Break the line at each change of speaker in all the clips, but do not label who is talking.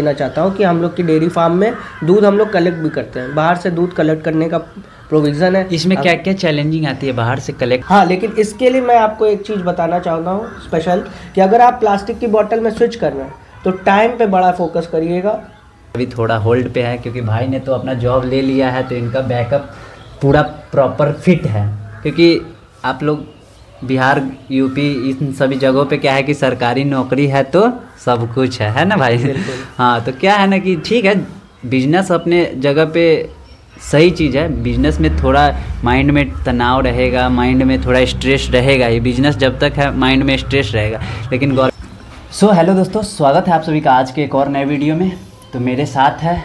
करना चाहता हूँ कि हम लोग की डेयरी फार्म में दूध हम लोग कलेक्ट भी करते हैं, बाहर से दूध कलेक्ट करने का प्रोविज़न है।
इसमें क्या क्या चैलेंजिंग आती है बाहर से कलेक्ट?
हाँ, लेकिन इसके लिए मैं आपको एक चीज़ बताना चाहता हूँ स्पेशल, कि अगर आप प्लास्टिक की बोतल में स्विच कर रहे हैं तो टाइम पे बड़ा फोकस करिएगा।
अभी थोड़ा होल्ड पे है क्योंकि भाई ने तो अपना जॉब ले लिया है, तो इनका बैकअप पूरा प्रॉपर फिट है। क्योंकि आप लोग बिहार, यूपी, इन सभी जगहों पे क्या है कि सरकारी नौकरी है तो सब कुछ है ना भाई? हाँ, तो क्या है ना कि ठीक है, बिजनेस अपने जगह पे सही चीज़ है। बिजनेस में थोड़ा माइंड में तनाव रहेगा, माइंड में थोड़ा स्ट्रेस रहेगा। ये बिजनेस जब तक है माइंड में स्ट्रेस रहेगा, लेकिन हेलो दोस्तों, स्वागत है आप सभी का आज के एक और नए वीडियो में। तो मेरे साथ है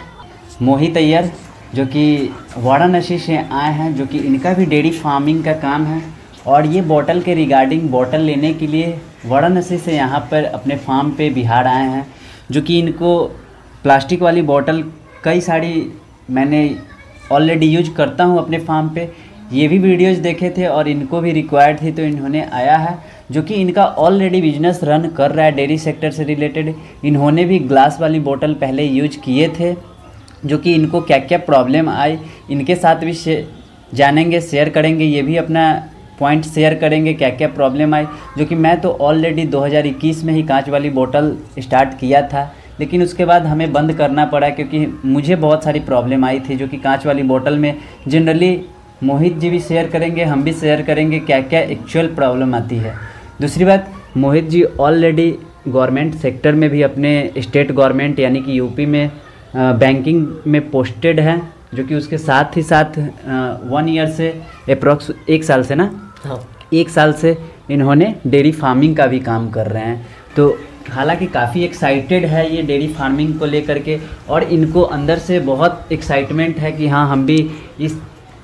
मोहित अय्यर, जो कि वाराणसी से आए हैं, जो कि इनका भी डेयरी फार्मिंग का काम है। और ये बोतल के रिगार्डिंग बोतल लेने के लिए वाराणसी से यहाँ पर अपने फार्म पे बिहार आए हैं। जो कि इनको प्लास्टिक वाली बोतल कई सारी मैंने ऑलरेडी यूज करता हूँ अपने फार्म पे, ये भी वीडियोज़ देखे थे और इनको भी रिक्वायर्ड थी, तो इन्होंने आया है। जो कि इनका ऑलरेडी बिजनेस रन कर रहा है डेयरी सेक्टर से रिलेटेड। इन्होंने भी ग्लास वाली बोतल पहले यूज किए थे, जो कि इनको क्या क्या प्रॉब्लम आई इनके साथ भी जानेंगे, शेयर करेंगे। ये भी अपना पॉइंट शेयर करेंगे क्या क्या प्रॉब्लम आई। जो कि मैं तो ऑलरेडी 2021 में ही कांच वाली बोतल स्टार्ट किया था, लेकिन उसके बाद हमें बंद करना पड़ा क्योंकि मुझे बहुत सारी प्रॉब्लम आई थी। जो कि कांच वाली बोतल में जनरली मोहित जी भी शेयर करेंगे, हम भी शेयर करेंगे क्या क्या एक्चुअल प्रॉब्लम आती है। दूसरी बात, Mohit ji already government sector में भी अपने स्टेट गवर्नमेंट यानी कि यूपी में बैंकिंग में पोस्टेड हैं। जो कि उसके साथ ही साथ 1 ईयर से अप्रॉक्स 1 साल से ना,
हाँ,
1 साल से इन्होंने डेयरी फार्मिंग का भी काम कर रहे हैं। तो हालांकि काफ़ी एक्साइटेड है ये डेयरी फार्मिंग को लेकर के, और इनको अंदर से बहुत एक्साइटमेंट है कि हाँ हम भी इस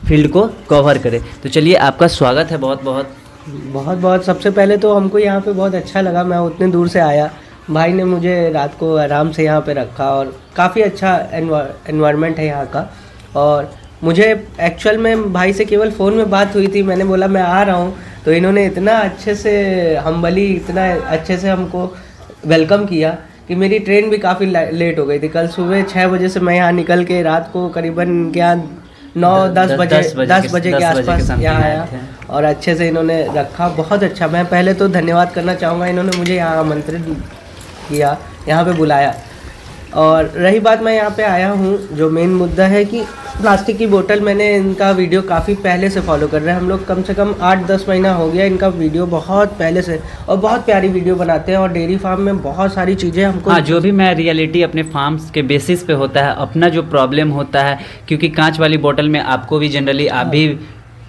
फील्ड को कवर करें। तो चलिए, आपका स्वागत है बहुत बहुत। सबसे पहले तो हमको यहाँ पे बहुत अच्छा लगा, मैं उतने दूर से आया, भाई ने मुझे रात को आराम से यहाँ पे रखा, और काफ़ी अच्छा एनवायरनमेंट है यहाँ का। और मुझे एक्चुअल में भाई से केवल फ़ोन में बात हुई थी, मैंने बोला मैं आ रहा हूँ, तो इन्होंने इतना अच्छे से हम्बली, इतना अच्छे से हमको वेलकम किया कि मेरी ट्रेन भी काफ़ी लेट हो गई थी। कल सुबह 6 बजे से मैं यहाँ निकल के रात को करीबन क्या 9-10 बजे के आसपास यहाँ आया, और अच्छे से इन्होंने रखा, बहुत अच्छा। मैं पहले तो धन्यवाद करना चाहूँगा, इन्होंने मुझे यहाँ आमंत्रित किया, यहाँ पे बुलाया। और रही बात, मैं यहाँ पे आया हूँ, जो मेन मुद्दा है कि प्लास्टिक की बोतल, मैंने इनका वीडियो काफ़ी पहले से फॉलो कर रहे हैं हम लोग, कम से कम 8-10 महीना हो गया इनका वीडियो, बहुत पहले से, और बहुत प्यारी वीडियो बनाते हैं। और डेयरी फार्म में बहुत सारी चीज़ें हमको, हाँ, जो भी मैं रियलिटी अपने फार्म्स के बेसिस पे होता है, अपना जो प्रॉब्लम होता है, क्योंकि कांच वाली बोतल में आपको भी जनरली, आप भी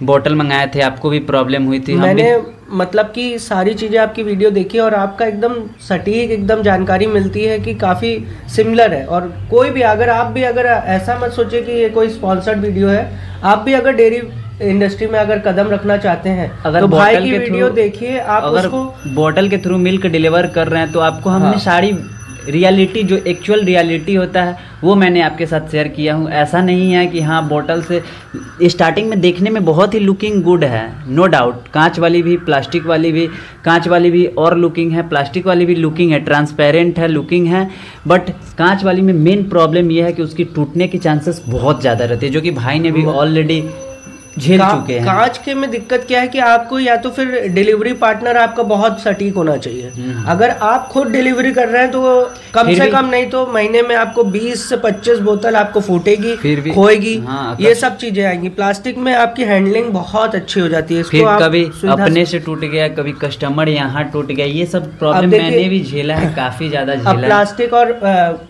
बोतल मंगाए थे, आपको भी प्रॉब्लम हुई थी। मैंने मतलब कि सारी चीज़ें आपकी वीडियो देखी, और आपका एकदम सटीक एकदम जानकारी मिलती है कि काफ़ी सिमिलर है। और कोई भी आप भी अगर ऐसा मत सोचे कि ये कोई स्पॉन्सर्ड वीडियो है, आप भी अगर डेयरी इंडस्ट्री में अगर कदम रखना चाहते हैं, अगर तो भाई की वीडियो देखिए, आप अगर उसको बोतल के थ्रू मिल्क डिलीवर कर रहे हैं, तो आपको हमने सारी रियलिटी, जो एक्चुअल रियलिटी होता है, वो मैंने आपके साथ शेयर किया हूँ। ऐसा नहीं है कि हाँ बोतल से स्टार्टिंग में देखने में बहुत ही लुकिंग गुड है, नो डाउट, कांच वाली भी, प्लास्टिक वाली भी, कांच वाली भी और लुकिंग है, प्लास्टिक वाली भी लुकिंग है, ट्रांसपेरेंट है, लुकिंग है। बट कांच वाली में मेन प्रॉब्लम ये है कि उसकी टूटने की चांसेस बहुत ज़्यादा रहते हैं, जो कि भाई ने भी ऑलरेडी झेल चुके हैं। कांच के में दिक्कत क्या है कि आपको या तो फिर डिलीवरी पार्टनर आपका बहुत सटीक होना चाहिए। अगर आप खुद डिलीवरी कर रहे हैं तो कम से कम नहीं तो महीने में आपको 20 से 25 बोतल आपको फूटेगी, खोएगी, हाँ, ये सब चीजें आएंगी। प्लास्टिक में आपकी हैंडलिंग बहुत अच्छी हो जाती है, इसको कभी अपने से टूट गया, कभी कस्टमर यहाँ टूट गया, ये सब प्रॉब्लम मैंने भी झेला है, काफी ज्यादा झेला है। प्लास्टिक और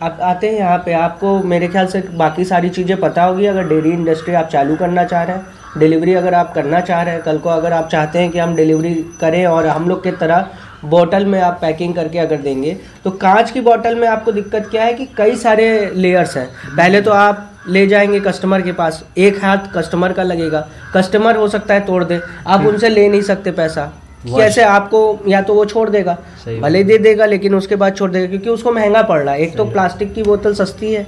आते हैं यहाँ पे, आपको मेरे ख्याल से बाकी सारी चीजें पता होगी। अगर डेयरी इंडस्ट्री आप चालू करना चाह रहे हैं, डिलीवरी अगर आप करना चाह रहे हैं, कल को अगर आप चाहते हैं कि हम डिलीवरी करें और हम लोग की तरह बोतल में आप पैकिंग करके अगर देंगे, तो कांच की बोतल में आपको दिक्कत क्या है कि कई सारे लेयर्स हैं। पहले तो आप ले जाएंगे कस्टमर के पास, एक हाथ कस्टमर का लगेगा, कस्टमर हो सकता है तोड़ दे, आप उनसे ले नहीं सकते पैसा, कैसे आपको, या तो वो छोड़ देगा, भले दे देगा लेकिन उसके बाद छोड़ देगा, क्योंकि उसको महंगा पड़ रहा है। एक तो प्लास्टिक की बोतल सस्ती है,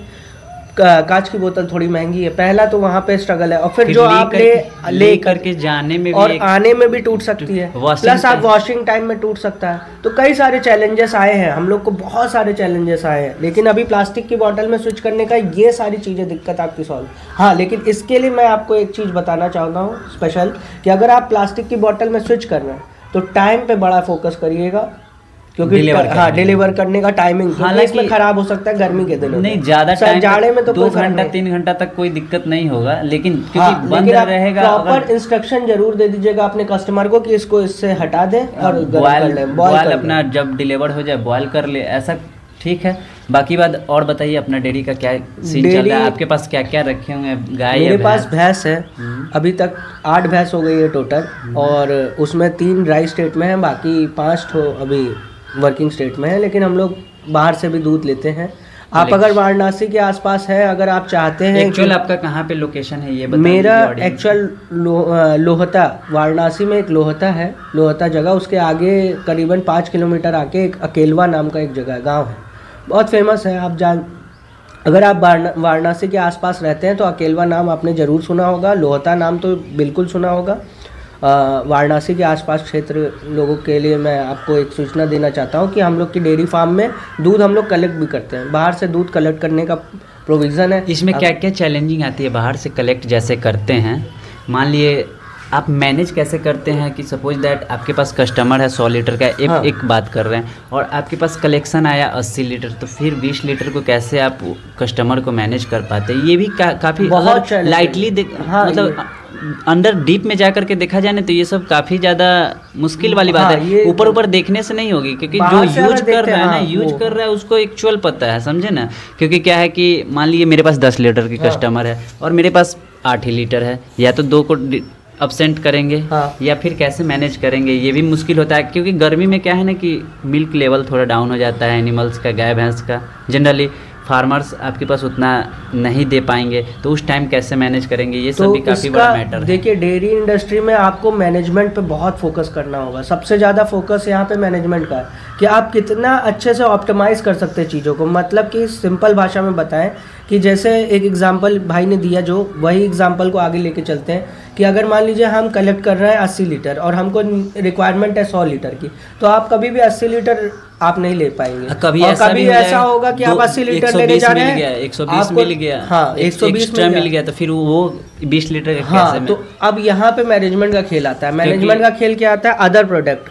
कांच की बोतल थोड़ी महंगी है, पहला तो वहाँ पे स्ट्रगल है, और फिर जो आप ले करके
जाने में भी
और आने में भी टूट सकती है, प्लस आप वॉशिंग टाइम में टूट सकता है। तो कई सारे चैलेंजेस आए हैं, हम लोग को बहुत सारे चैलेंजेस आए हैं, लेकिन अभी प्लास्टिक की बोतल में स्विच करने का ये सारी चीज़ें दिक्कत आपकी सॉल्व। हाँ, लेकिन इसके लिए मैं आपको एक चीज़ बताना चाहता हूँ स्पेशल, कि अगर आप प्लास्टिक की बोतल में स्विच कर रहे हैं तो टाइम पे बड़ा फोकस करिएगा, क्योंकि डिलीवर करने का टाइमिंग इसमें खराब हो सकता है गर्मी के दिनों
नहीं, ज्यादा टाइम
जाड़े में तो
2 घंटा 3 घंटा तक कोई दिक्कत नहीं होगा, लेकिन क्योंकि बंद रहेगा।
प्रॉपर इंस्ट्रक्शन जरूर दे दीजिएगा अपने कस्टमर को कि इसको इससे हटा दें और
बॉयल अपना जब डिलीवर हो जाए बॉयल कर ले, ऐसा ठीक है। बाकी बात और बताइए, अपना डेयरी का क्या सीन चल रहा है? आपके पास क्या क्या रखे होंगे गाय?
मेरे पास भैंस है, अभी तक 8 भैंस हो गई है टोटल, और उसमें 3 ड्राई स्टेट में है, बाकी 5 तो अभी वर्किंग स्टेट में है, लेकिन हम लोग बाहर से भी दूध लेते हैं। आप अगर वाराणसी के आसपास है, अगर आप चाहते हैं,
एक्चुअल आपका कहाँ पे लोकेशन है ये बताइए।
मेरा एक्चुअल लोहता, वाराणसी में एक लोहता है, लोहता जगह, उसके आगे करीबन 5 किलोमीटर आके एक अकेलवा नाम का एक जगह गांव है, बहुत फेमस है। आप अगर आप वाराणसी के आसपास रहते हैं तो अकेलवा नाम आपने ज़रूर सुना होगा, लोहता नाम तो बिल्कुल सुना होगा। वाराणसी के आसपास क्षेत्र लोगों के लिए मैं आपको एक सूचना देना चाहता हूं कि हम लोग की डेयरी फार्म में दूध हम लोग कलेक्ट भी करते हैं, बाहर से दूध कलेक्ट करने का प्रोविज़न है।
इसमें क्या क्या चैलेंजिंग आती है बाहर से कलेक्ट जैसे करते हैं? मान लिए आप मैनेज कैसे करते हैं कि सपोज दैट आपके पास कस्टमर है 100 लीटर का, एक बात कर रहे हैं, और आपके पास कलेक्शन आया 80 लीटर, तो फिर 20 लीटर को कैसे आप कस्टमर को मैनेज कर पाते हैं? ये भी काफ़ी बहुत लाइटली मतलब अंदर डीप में जा करके देखा जाए ना तो ये सब काफ़ी ज़्यादा मुश्किल वाली बात है। ऊपर ऊपर देखने से नहीं होगी, क्योंकि जो यूज कर रहा है ना, यूज कर रहा है उसको एक्चुअल पता है, समझे ना। क्योंकि क्या है कि मान लीजिए मेरे पास 10 लीटर की कस्टमर है और मेरे पास 8 ही लीटर है, या तो 2 को अपसेंट करेंगे या फिर कैसे मैनेज करेंगे, ये भी मुश्किल होता है। क्योंकि गर्मी में क्या है ना कि मिल्क लेवल थोड़ा डाउन हो जाता है एनिमल्स का, गाय भैंस का। जनरली फार्मर्स आपके पास उतना नहीं दे पाएंगे, तो उस टाइम कैसे मैनेज करेंगे, ये सब भी काफ़ी बड़ा मैटर है।
देखिए, डेयरी इंडस्ट्री में आपको मैनेजमेंट पे बहुत फोकस करना होगा। सबसे ज़्यादा फोकस यहाँ पे मैनेजमेंट का है कि आप कितना अच्छे से ऑप्टिमाइज कर सकते हैं चीज़ों को। मतलब कि सिंपल भाषा में बताएं कि जैसे एक एग्जांपल भाई ने दिया, जो वही एग्जांपल को आगे लेके चलते हैं कि अगर मान लीजिए हम कलेक्ट कर रहे हैं 80 लीटर और हमको रिक्वायरमेंट है 100 लीटर की, तो आप कभी भी 80 लीटर आप नहीं ले पाएंगे।
कभी ऐसा होगा कि आप 80 लीटर लेने जा रहे हैं, 120 मिल गया, हाँ 120 मिल गया, तो फिर वो 20 लीटर
कैसे में? तो अब यहाँ पे मैनेजमेंट का खेल आता है। मैनेजमेंट का खेल क्या आता है? Other product.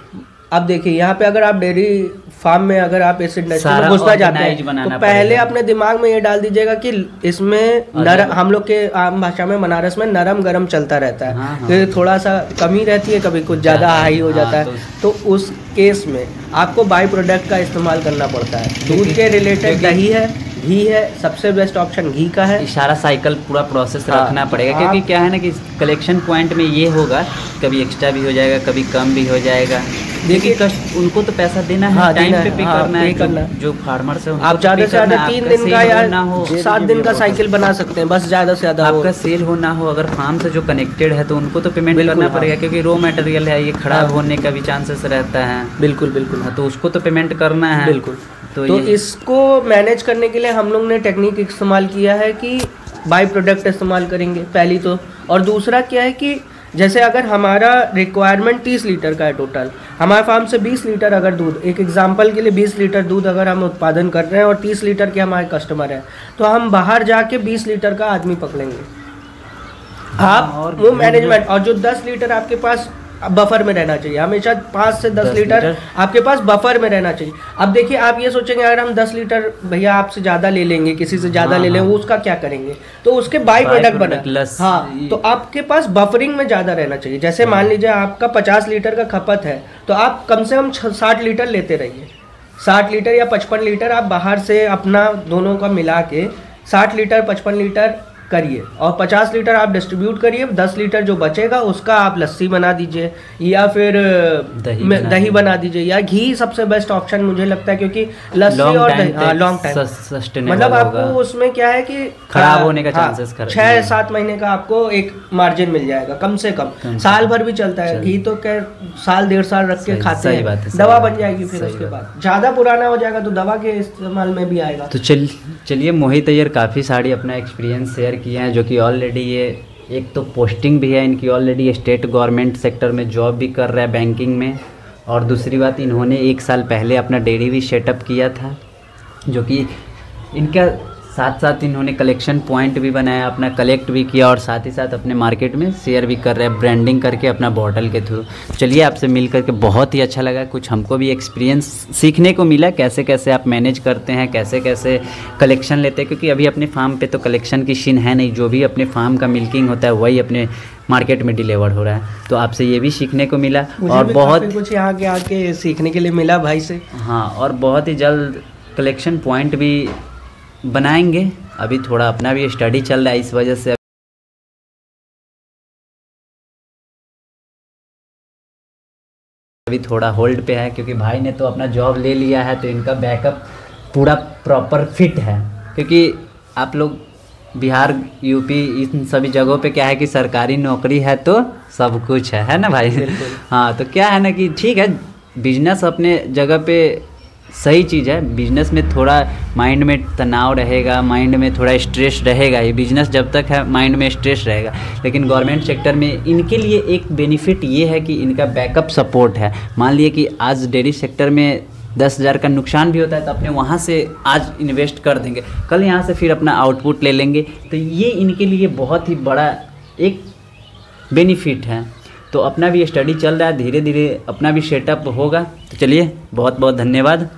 अब देखिए, यहाँ पे अगर आप डेयरी फार्म में अगर आप इस इंडस्ट्री में घुसना चाहते हैं तो पहले अपने दिमाग में ये डाल दीजिएगा कि इसमें हम लोग के आम भाषा में बनारस में नरम गरम चलता रहता है, फिर थोड़ा सा कमी रहती है, कभी कुछ ज़्यादा हाई हो जाता है। तो उस केस में आपको बाई प्रोडक्ट का इस्तेमाल करना पड़ता है। दूध के रिलेटेड दही है, घी है, सबसे बेस्ट ऑप्शन घी का है।
सारा साइकिल पूरा प्रोसेस रखना पड़ेगा, क्योंकि क्या है ना कि कलेक्शन पॉइंट में ये होगा, कभी एक्स्ट्रा भी हो जाएगा, कभी कम भी हो जाएगा। देखिए उनको तो पैसा देना है, टाइम पे पे करना है। जो फार्मर से
आप ज़्यादा से ज़्यादा 3 दिन का या 7 दिन का साइकिल बना सकते हैं, बस ज़्यादा से ज़्यादा
आपका सेल हो ना हो। अगर फार्म से जो कनेक्टेड है तो उनको तो पेमेंट करना पड़ेगा, क्योंकि रॉ मटेरियल है, ये खराब होने का भी चांसेस रहता है।
बिल्कुल बिल्कुल,
तो उसको तो पेमेंट करना है।
बिल्कुल। तो इसको मैनेज करने के लिए हम लोग ने टेक्निक इस्तेमाल किया है कि बाई प्रोडक्ट इस्तेमाल करेंगे पहली तो, और दूसरा क्या है कि जैसे अगर हमारा रिक्वायरमेंट 30 लीटर का है टोटल, हमारे फार्म से 20 लीटर अगर दूध, एक एग्जांपल के लिए 20 लीटर दूध अगर हम उत्पादन कर रहे हैं और 30 लीटर के हमारे कस्टमर हैं, तो हम बाहर जाके 20 लीटर का आदमी पकड़ेंगे आप, और वो मैनेजमेंट। और जो 10 लीटर आपके पास बफर में रहना चाहिए, हमेशा 5 से 10 लीटर आपके पास बफर में रहना चाहिए। अब देखिए, आप ये सोचेंगे अगर हम 10 लीटर भैया आपसे ज़्यादा ले लेंगे, किसी से ज़्यादा ले लेंगे, उसका क्या करेंगे? तो उसके बाई प्रोडक्ट बना। हाँ, तो आपके पास बफरिंग में ज़्यादा रहना चाहिए। जैसे मान लीजिए आपका 50 लीटर का खपत है, तो आप कम से कम 60 लीटर लेते रहिए। 60 लीटर या 55 लीटर आप बाहर से अपना दोनों का मिला के 60 लीटर 55 लीटर करिए और 50 लीटर आप डिस्ट्रीब्यूट करिए, 10 लीटर जो बचेगा उसका आप लस्सी बना दीजिए या फिर दही बना दीजिए, या घी सबसे बेस्ट ऑप्शन मुझे लगता है, क्योंकि लस्सी और दही लॉन्ग टाइम मतलब आपको उसमें क्या है कि
खराब होने का चांसेस
6-7 महीने का आपको एक मार्जिन मिल जाएगा कम से कम, साल भर भी चलता है घी तो क्या साल 1.5 साल रख के खाते हैं, दवा बन जाएगी फिर उसके बाद, ज़्यादा पुराना हो जाएगा तो दवा के इस्तेमाल में भी आएगा।
तो चलिए मोहित अय्यर काफ़ी सारी अपना एक्सपीरियंस शेयर किए हैं, जो कि ऑलरेडी ये एक तो पोस्टिंग भी है इनकी, ऑलरेडी स्टेट गवर्नमेंट सेक्टर में जॉब भी कर रहा है बैंकिंग में, और दूसरी बात इन्होंने 1 साल पहले अपना डेयरी भी सेटअप किया था, जो कि इनका साथ साथ इन्होंने कलेक्शन पॉइंट भी बनाया, अपना कलेक्ट भी किया और साथ ही साथ अपने मार्केट में शेयर भी कर रहे हैं ब्रांडिंग करके अपना बॉटल के थ्रू। चलिए आपसे मिल करके बहुत ही अच्छा लगा, कुछ हमको भी एक्सपीरियंस सीखने को मिला, कैसे कैसे आप मैनेज करते हैं, कैसे कैसे कलेक्शन लेते हैं, क्योंकि अभी अपने फार्म पे तो कलेक्शन की सीन है नहीं, जो भी अपने फार्म का मिल्किंग होता है वही अपने मार्केट में डिलीवर हो रहा है। तो आपसे ये भी सीखने को मिला और बहुत
कुछ यहाँ के आके सीखने के लिए मिला भाई से।
हाँ, और बहुत ही जल्द कलेक्शन पॉइंट भी बनाएंगे, अभी थोड़ा अपना भी स्टडी चल रहा है, इस वजह से अभी थोड़ा होल्ड पे है, क्योंकि भाई ने तो अपना जॉब ले लिया है तो इनका बैकअप पूरा प्रॉपर फिट है, क्योंकि आप लोग बिहार यूपी इन सभी जगहों पे क्या है कि सरकारी नौकरी है तो सब कुछ है ना भाई। हाँ, तो क्या है ना कि ठीक है बिजनेस अपने जगह पे सही चीज़ है, बिजनेस में थोड़ा माइंड में तनाव रहेगा, माइंड में थोड़ा स्ट्रेस रहेगा, ये बिजनेस जब तक है माइंड में स्ट्रेस रहेगा, लेकिन गवर्नमेंट सेक्टर में इनके लिए एक बेनिफिट ये है कि इनका बैकअप सपोर्ट है। मान लिए कि आज डेयरी सेक्टर में 10,000 का नुकसान भी होता है तो अपने वहाँ से आज इन्वेस्ट कर देंगे, कल यहाँ से फिर अपना आउटपुट ले लेंगे, तो ये इनके लिए बहुत ही बड़ा एक बेनिफिट है। तो अपना भी स्टडी चल रहा है, धीरे धीरे अपना भी सेटअप होगा। तो चलिए बहुत बहुत धन्यवाद।